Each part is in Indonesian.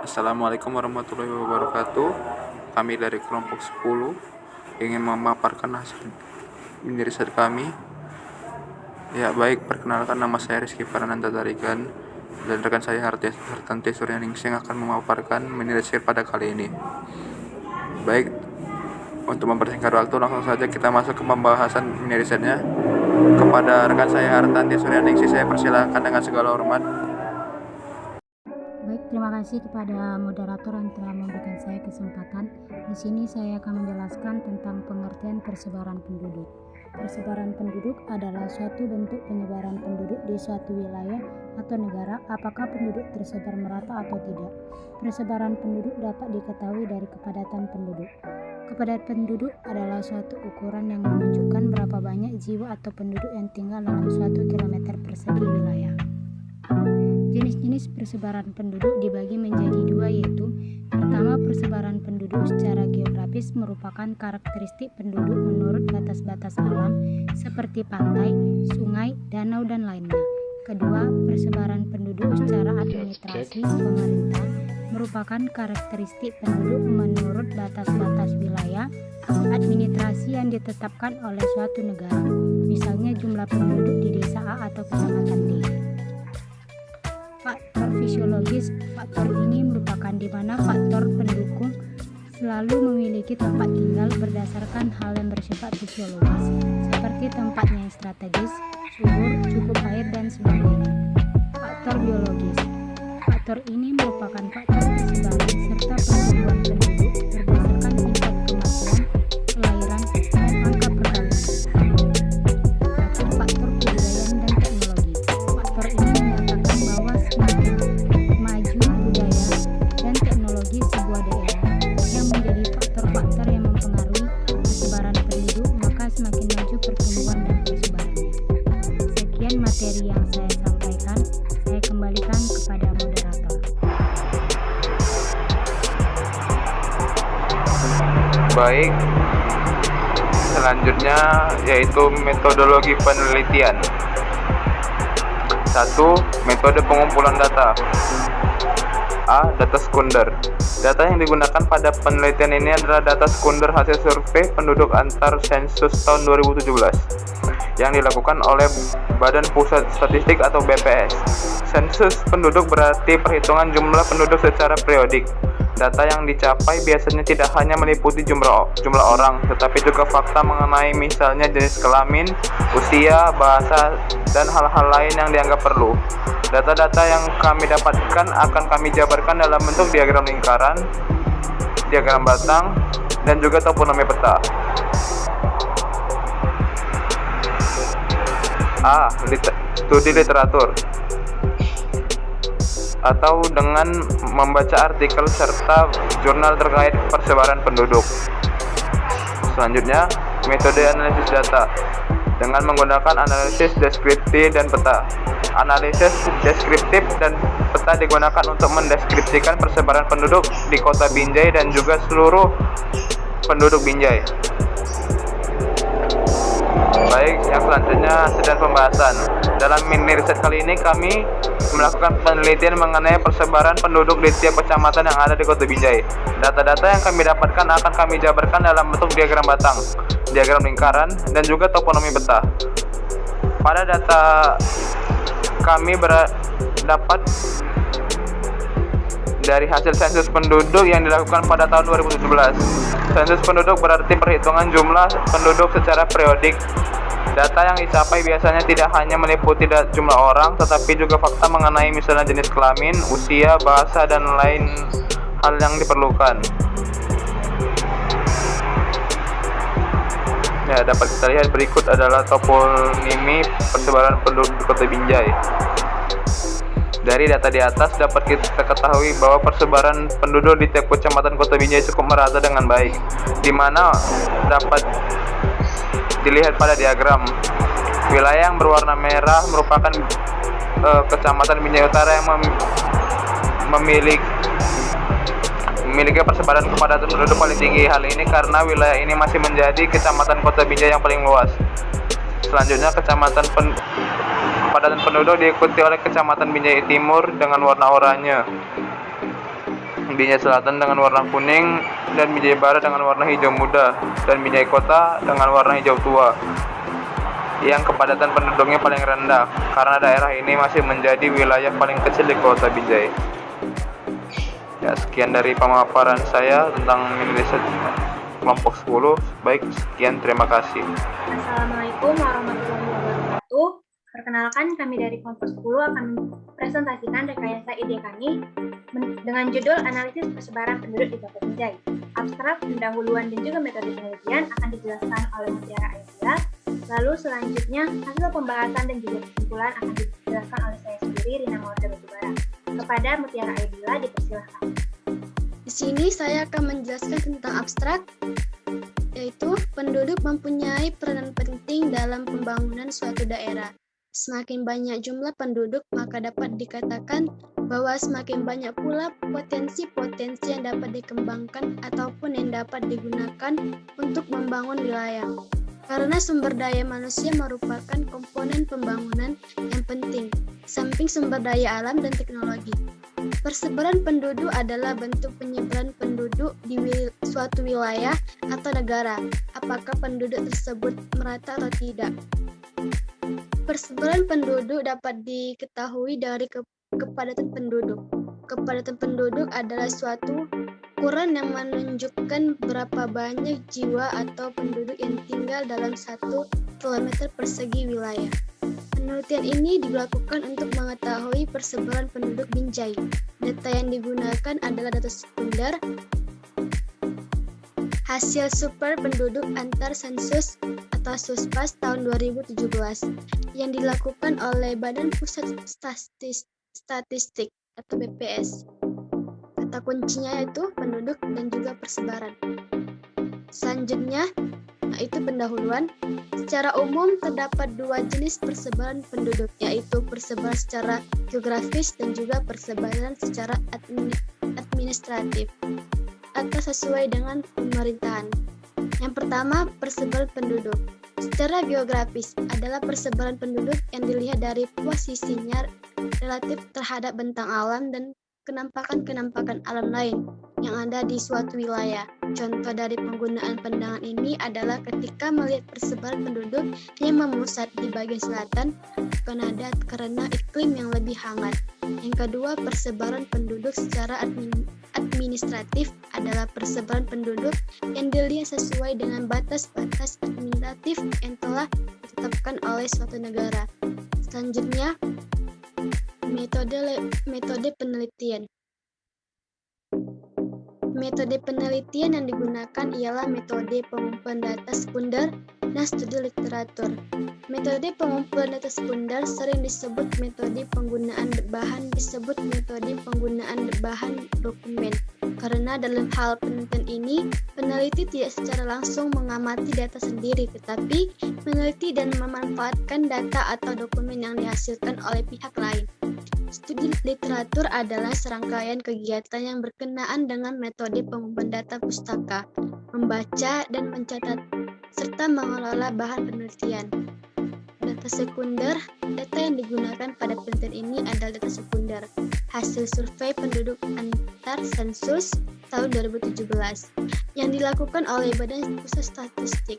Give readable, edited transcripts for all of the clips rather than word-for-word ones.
Assalamualaikum warahmatullahi wabarakatuh. Kami dari kelompok 10 ingin memaparkan hasil mini riset kami. Ya, baik, perkenalkan, nama saya Rizky Parananta Tarigan dan rekan saya Hartanti Suryaningsih akan memaparkan mini riset pada kali ini. Baik, untuk mempersingkat waktu, langsung saja kita masuk ke pembahasan mini risetnya. Kepada rekan saya Hartanti Suryaningsih, saya persilakan dengan segala hormat. Baik, terima kasih kepada moderator yang telah memberikan saya kesempatan. Di sini saya akan menjelaskan tentang pengertian persebaran penduduk. Persebaran penduduk adalah suatu bentuk penyebaran penduduk di suatu wilayah atau negara, apakah penduduk tersebar merata atau tidak. Persebaran penduduk dapat diketahui dari kepadatan penduduk. Kepadatan penduduk adalah suatu ukuran yang menunjukkan berapa banyak jiwa atau penduduk yang tinggal dalam suatu kilometer persegi wilayah. Jenis-jenis persebaran penduduk dibagi menjadi dua, yaitu pertama, persebaran penduduk secara geografis merupakan karakteristik penduduk menurut batas-batas alam seperti pantai, sungai, danau, dan lainnya. Kedua, persebaran penduduk secara administrasi pemerintah merupakan karakteristik penduduk menurut batas-batas wilayah administrasi yang ditetapkan oleh suatu negara, misalnya jumlah penduduk di desa A atau kecamatan D. Faktor fisiologis. Faktor ini merupakan di mana faktor pendukung selalu memiliki tempat tinggal berdasarkan hal yang bersifat fisiologis, seperti tempatnya yang strategis, subur, cukup air, dan sebagainya. Faktor biologis. Faktor ini merupakan faktor persebaran serta pertumbuhan penduduk berdasarkan tingkat kematian, kelahiran, dan angka perkawinan. Faktor kebudayaan dan teknologi. Faktor ini menyatakan bahwa semakin maju budaya dan teknologi sebuah daerah yang menjadi faktor-faktor yang mempengaruhi persebaran penduduk, maka semakin maju pertumbuhan dan persebarannya. Sekian materi yang saya sampaikan, saya kembalikan kepada moderator. Baik, selanjutnya yaitu metodologi penelitian. 1. Metode pengumpulan data. A. Data sekunder. Data yang digunakan pada penelitian ini adalah data sekunder hasil survei penduduk antar sensus tahun 2017 yang dilakukan oleh Badan Pusat Statistik atau BPS. Sensus penduduk berarti perhitungan jumlah penduduk secara periodik. Data yang dicapai biasanya tidak hanya meliputi jumlah orang, tetapi juga fakta mengenai misalnya jenis kelamin, usia, bahasa, dan hal-hal lain yang dianggap perlu. Data-data yang kami dapatkan akan kami jabarkan dalam bentuk diagram lingkaran, diagram batang, dan juga toponomi peta. A. Studi literatur, atau dengan membaca artikel serta jurnal terkait persebaran penduduk. Selanjutnya, metode analisis data dengan menggunakan analisis deskriptif dan peta. Analisis deskriptif dan peta digunakan untuk mendeskripsikan persebaran penduduk di kota Binjai dan juga seluruh penduduk Binjai. Baik, yang selanjutnya sedang pembahasan. Dalam mini riset kali ini kami melakukan penelitian mengenai persebaran penduduk di tiap kecamatan yang ada di Kota Binjai. Data-data yang kami dapatkan akan kami jabarkan dalam bentuk diagram batang, diagram lingkaran, dan juga toponomi peta. Pada data kami dapat dari hasil sensus penduduk yang dilakukan pada tahun 2017. Sensus penduduk berarti perhitungan jumlah penduduk secara periodik. Data yang dicapai biasanya tidak hanya meliputi jumlah orang, tetapi juga fakta mengenai misalnya jenis kelamin, usia, bahasa, dan lain hal yang diperlukan. Ya, dapat kita lihat berikut adalah toponimi persebaran penduduk di Kota Binjai. Dari data di atas dapat kita ketahui bahwa persebaran penduduk di tiap kecamatan Kota Binjai cukup merata dengan baik, di mana dapat dilihat pada diagram. Wilayah yang berwarna merah merupakan kecamatan Binjai Utara yang memiliki persebaran kepadatan penduduk paling tinggi. Hal ini karena wilayah ini masih menjadi kecamatan Kota Binjai yang paling luas. Selanjutnya, kepadatan penduduk diikuti oleh kecamatan Binjai Timur dengan warna oranye. Binjai Selatan dengan warna kuning, dan Binjai Barat dengan warna hijau muda, dan Binjai Kota dengan warna hijau tua, yang kepadatan penduduknya paling rendah, karena daerah ini masih menjadi wilayah paling kecil di Kota Binjai. Ya, sekian dari pemaparan saya tentang Indonesia kelompok 10. Baik, sekian, terima kasih. Assalamualaikum warahmatullahi wabarakatuh. Perkenalkan, kami dari kelompok 10 akan mempresentasikan rekayasa ide kami dengan judul Analisis Persebaran Penduduk di Kota Binjai. Abstrak, pendahuluan, dan juga metode penelitian akan dijelaskan oleh Mutiara Aidila. Lalu selanjutnya, hasil pembahasan dan juga kesimpulan akan dijelaskan oleh saya sendiri, Rina Mawarda Batubara. Kepada Mutiara Aidila, dipersilahkan. Di sini saya akan menjelaskan tentang abstrak, yaitu penduduk mempunyai peranan penting dalam pembangunan suatu daerah. Semakin banyak jumlah penduduk, maka dapat dikatakan bahwa semakin banyak pula potensi-potensi yang dapat dikembangkan ataupun yang dapat digunakan untuk membangun wilayah. Karena sumber daya manusia merupakan komponen pembangunan yang penting, samping sumber daya alam dan teknologi. Persebaran penduduk adalah bentuk penyebaran penduduk di suatu wilayah atau negara, apakah penduduk tersebut merata atau tidak. Persebaran penduduk dapat diketahui dari kepadatan penduduk. Kepadatan penduduk adalah suatu ukuran yang menunjukkan berapa banyak jiwa atau penduduk yang tinggal dalam 1 km persegi wilayah. Penelitian ini dilakukan untuk mengetahui persebaran penduduk Binjai. Data yang digunakan adalah data sekunder, hasil super penduduk antar sensus atau Suspas tahun 2017 yang dilakukan oleh Badan Pusat Statistik atau BPS. Kata kuncinya yaitu penduduk dan juga persebaran. Selanjutnya, yaitu pendahuluan. Secara umum terdapat 2 jenis persebaran penduduk, yaitu persebaran secara geografis dan juga persebaran secara administratif atau sesuai dengan pemerintahan. Yang pertama, persebaran penduduk. Secara geografis adalah persebaran penduduk yang dilihat dari posisinya relatif terhadap bentang alam dan kenampakan-kenampakan alam lain yang ada di suatu wilayah. Contoh dari penggunaan pandangan ini adalah ketika melihat persebaran penduduk yang memusat di bagian selatan Kanada karena iklim yang lebih hangat. Yang kedua, persebaran penduduk secara administratif adalah persebaran penduduk yang dilihat sesuai dengan batas-batas administratif yang telah ditetapkan oleh suatu negara. Selanjutnya, metode penelitian. Metode penelitian yang digunakan ialah metode pengumpulan data sekunder dan studi literatur. Metode pengumpulan data sekunder sering disebut metode penggunaan bahan dokumen. Karena dalam hal penelitian ini, peneliti tidak secara langsung mengamati data sendiri, tetapi meneliti dan memanfaatkan data atau dokumen yang dihasilkan oleh pihak lain. Studi literatur adalah serangkaian kegiatan yang berkenaan dengan metode pengumpulan data pustaka, membaca dan mencatat, serta mengelola bahan penelitian. Data sekunder, data yang digunakan pada penelitian ini adalah data sekunder, hasil survei penduduk antar sensus tahun 2017 yang dilakukan oleh Badan Pusat Statistik.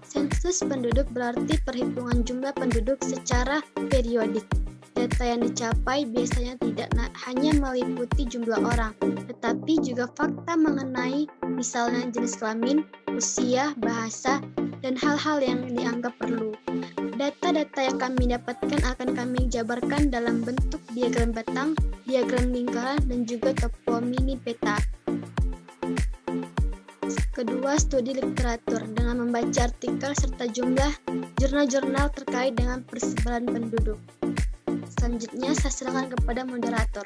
Sensus penduduk berarti perhitungan jumlah penduduk secara periodik. Data yang dicapai biasanya tidak hanya meliputi jumlah orang, tetapi juga fakta mengenai misalnya jenis kelamin, usia, bahasa, dan hal-hal yang dianggap perlu. Data-data yang kami dapatkan akan kami jabarkan dalam bentuk diagram batang, diagram lingkaran, dan juga topo mini peta. Kedua, studi literatur dengan membaca artikel serta jumlah jurnal-jurnal terkait dengan persebaran penduduk. Selanjutnya, saya serahkan kepada moderator.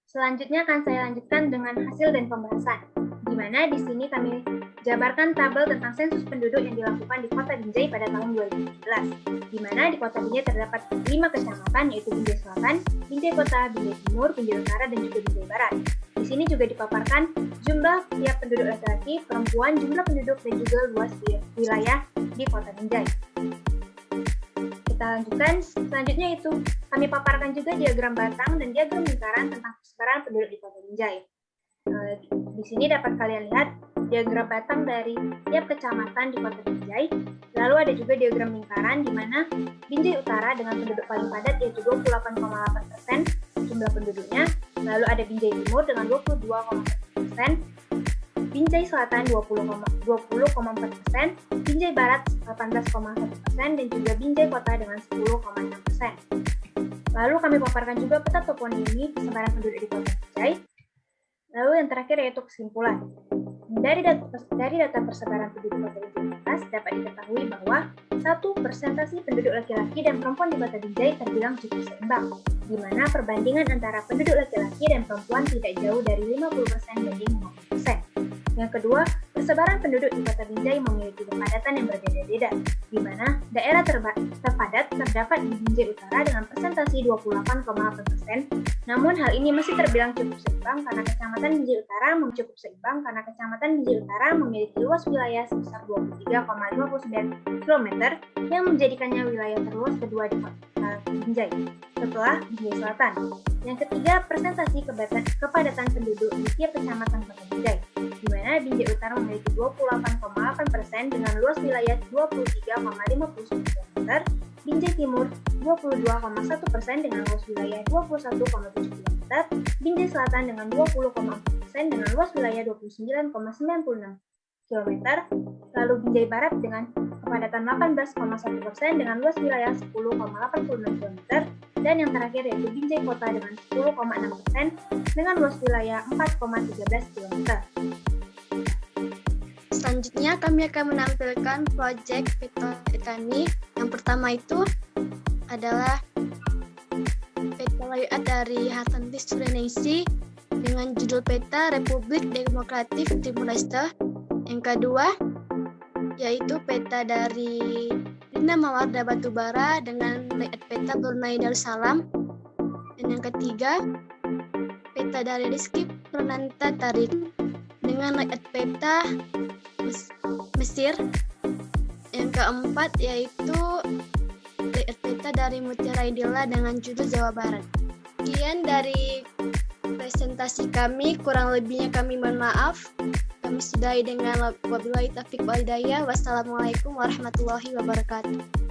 Selanjutnya akan saya lanjutkan dengan hasil dan pembahasan, di mana di sini kami jabarkan tabel tentang sensus penduduk yang dilakukan di Kota Binjai pada tahun 2017, di mana di Kota Binjai terdapat 5 kecamatan, yaitu Binjai Selatan, Binjai Kota, Binjai Timur, Binjai Utara, dan juga Binjai Barat. Di sini juga dipaparkan jumlah tiap penduduk laki-laki, perempuan, jumlah penduduk, dan juga luas wilayah di Kota Binjai. kita lanjutkan, selanjutnya itu kami paparkan juga diagram batang dan diagram lingkaran tentang persebaran penduduk di Kota Binjai. Di sini dapat kalian lihat diagram batang dari tiap kecamatan di Kota Binjai. Lalu ada juga diagram lingkaran di mana Binjai Utara dengan penduduk paling padat yaitu 28,8% jumlah penduduknya. Lalu ada Binjai Timur dengan 22,1%, Binjai Selatan 20,4%, Binjai Barat 18,1%, dan juga Binjai Kota dengan 10,6%. Lalu kami paparkan juga peta toponimi persebaran penduduk di Kota Binjai. Lalu yang terakhir yaitu kesimpulan. Dari data persebaran penduduk Kota Binjai atas dapat diketahui bahwa satu persentase penduduk laki-laki dan perempuan di Kota Binjai terbilang cukup seimbang, di mana perbandingan antara penduduk laki-laki dan perempuan tidak jauh dari 50% banding 50%. Yang kedua, persebaran penduduk di Kota Binjai memiliki kepadatan yang berbeda-beda, di mana daerah terpadat terdapat di Binjai Utara dengan persentase 28,8%. Namun hal ini masih terbilang cukup seimbang karena Kecamatan Binjai Utara memiliki luas wilayah sebesar 23,59 km yang menjadikannya wilayah terluas kedua di Kota Binjai, setelah Binjai Selatan. Yang ketiga, presentasi kepadatan penduduk di tiap kecamatan Kota Binjai, di mana Binjai Utara memiliki 28,8% dengan luas wilayah 23,59 km, Binjai Timur 22,1% dengan luas wilayah 21,7 km, Binjai Selatan dengan 20,4% dengan luas wilayah 29,96 km, lalu Binjai Barat dengan kepadatan 18,1% dengan luas wilayah 10,86 km, dan yang terakhir yaitu Binjai Kota dengan 10,6% dengan luas wilayah 4,13 km. Selanjutnya kami akan menampilkan proyek peta kami. Yang pertama itu adalah peta layout dari Hartanti Suriname dengan judul peta Republik Demokratik Timur Leste. Yang kedua yaitu peta dari Lina Mawarda Batubara dengan layout peta Brunei Darussalam. Dan yang ketiga peta dari Rizky Prananta Tarik dengan layout peta Mesir. Yang keempat yaitu layout peta dari Mutiara Idila dengan judul Jawa Barat. Sekian dari presentasi kami, kurang lebihnya kami mohon maaf. Kami sudahi dengan wabillahi taufiq wal hidayah. Wassalamualaikum warahmatullahi wabarakatuh.